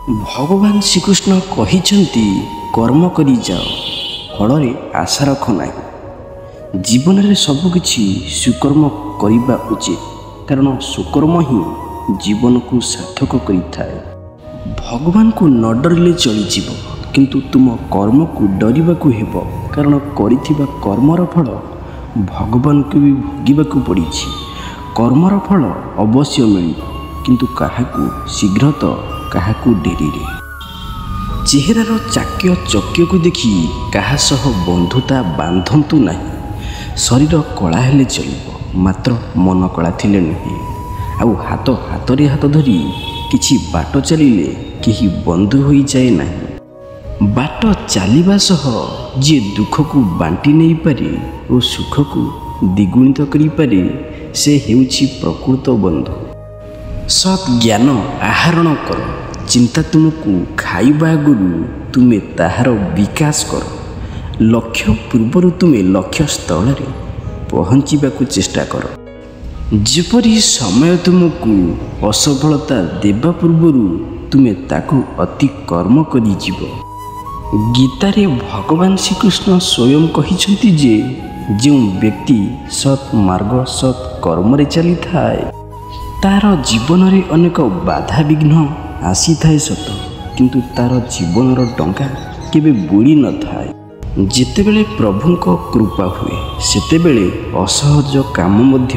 ଭଗବାନ ଶ୍ରୀକୃଷ୍ଣ କହିଛନ୍ତି କର୍ମ କରି ଯାଅ, ଫଳରେ ଆଶା ରଖ ନାହିଁ। ଜୀବନରେ ସବୁକିଛି ସୁକର୍ମ କରିବା ଉଚିତ, କାରଣ ସୁକର୍ମ ହିଁ ଜୀବନକୁ ସାର୍ଥକ କରିଥାଏ। ଭଗବାନଙ୍କୁ ନ ଡରିଲେ ଚଳିଯିବ, କିନ୍ତୁ ତୁମ କର୍ମକୁ ଡରିବାକୁ ହେବ, କାରଣ କରିଥିବା କର୍ମର ଫଳ ଭଗବାନଙ୍କୁ ବି ଭୋଗିବାକୁ ପଡ଼ିଛି। କର୍ମର ଫଳ ଅବଶ୍ୟ ମିଳିବ, କିନ୍ତୁ କାହାକୁ ଶୀଘ୍ର ତ କାହାକୁ ଡେରିରେ। ଚେହେରାର ଚାକ୍ୟ ଚକ୍ୟକୁ ଦେଖି କାହା ସହ ବନ୍ଧୁତା ବାନ୍ଧନ୍ତୁ ନାହିଁ। ଶରୀର କଳା ହେଲେ ଚଳିବ, ମାତ୍ର ମନ କଳା ଥିଲେ ନୁହେଁ। ଆଉ ହାତରେ ହାତ ଧରି କିଛି ବାଟ ଚାଲିଲେ କେହି ବନ୍ଧୁ ହୋଇଯାଏ ନାହିଁ। ବାଟ ଚାଲିବା ସହ ଯିଏ ଦୁଃଖକୁ ବାଣ୍ଟି ନେଇପାରେ ଓ ସୁଖକୁ ଦ୍ୱିଗୁଣିତ କରିପାରେ, ସେ ହେଉଛି ପ୍ରକୃତ ବନ୍ଧୁ। ସତ୍ ଜ୍ଞାନ ଆହରଣ କର। ଚିନ୍ତା ତୁମକୁ ଖାଇବା ଆଗରୁ ତୁମେ ତାହାର ବିକାଶ କର। ଲକ୍ଷ୍ୟ ପୂର୍ବରୁ ତୁମେ ଲକ୍ଷ୍ୟ ସ୍ଥଳରେ ପହଞ୍ଚିବାକୁ ଚେଷ୍ଟା କର। ଯେପରି ସମୟ ତୁମକୁ ଅସଫଳତା ଦେବା ପୂର୍ବରୁ ତୁମେ ତାକୁ ଅତି କର୍ମ କରିଯିବ। ଗୀତାରେ ଭଗବାନ ଶ୍ରୀକୃଷ୍ଣ ସ୍ୱୟଂ କହିଛନ୍ତି ଯେ, ଯେଉଁ ବ୍ୟକ୍ତି ସତ୍ ମାର୍ଗ ସତ୍ କର୍ମରେ ଚାଲିଥାଏ, ତାର ଜୀବନରେ ଅନେକ ବାଧାବିଘ୍ନ ଆସିଥାଏ ସତ, କିନ୍ତୁ ତାର ଜୀବନର ଡଙ୍ଗା କେବେ ବୁଡ଼ି ନଥାଏ। ଯେତେବେଳେ ପ୍ରଭୁଙ୍କ କୃପା ହୁଏ, ସେତେବେଳେ ଅସହଜ କାମ ମଧ୍ୟ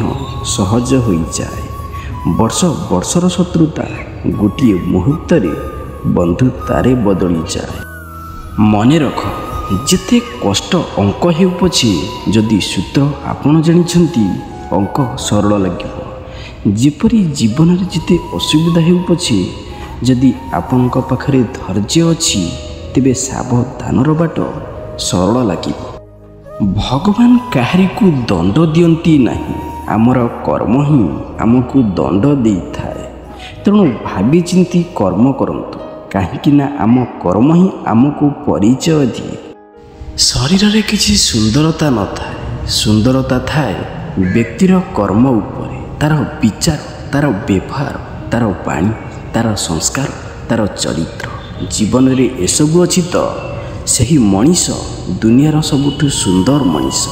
ସହଜ ହୋଇଯାଏ। ବର୍ଷର ଶତ୍ରୁତା ଗୋଟିଏ ମୁହୂର୍ତ୍ତରେ ବନ୍ଧୁତାରେ ବଦଳିଯାଏ। ମନେ ରଖ, ଯେତେ କଷ୍ଟ ଅଙ୍କ ହେଉ ପଛେ, ଯଦି ସୂତ୍ର ଆପଣ ଜାଣିଛନ୍ତି, ଅଙ୍କ ସରଳ ଲାଗିବ। ଯେପରି ଜୀବନରେ ଯେତେ ଅସୁବିଧା ହେଉ ପଛେ, ଯଦି ଆପଣଙ୍କ ପାଖରେ ଧୈର୍ଯ୍ୟ ଅଛି, ତେବେ ସାବଧାନର ବାଟ ସରଳ ଲାଗିବ। ଭଗବାନ କାହାରିକୁ ଦଣ୍ଡ ଦିଅନ୍ତି ନାହିଁ, ଆମର କର୍ମ ହିଁ ଆମକୁ ଦଣ୍ଡ ଦେଇଥାଏ। ତେଣୁ ଭାବି ଚିନ୍ତି କର୍ମ କରନ୍ତୁ, କାହିଁକି ନା ଆମ କର୍ମ ହିଁ ଆମକୁ ପରିଚୟ ଦିଏ। ଶରୀରରେ କିଛି ସୁନ୍ଦରତା ନଥାଏ, ସୁନ୍ଦରତା ଥାଏ ବ୍ୟକ୍ତିର କର୍ମ ଉପରେ, ତାର ବିଚାର, ତାର ବ୍ୟବହାର, ତାର ବାଣୀ, ତାର ସଂସ୍କାର, ତାର ଚରିତ୍ର। ଜୀବନରେ ଏସବୁ ଅଛି ତ ସେହି ମଣିଷ ଦୁନିଆର ସବୁଠୁ ସୁନ୍ଦର ମଣିଷ।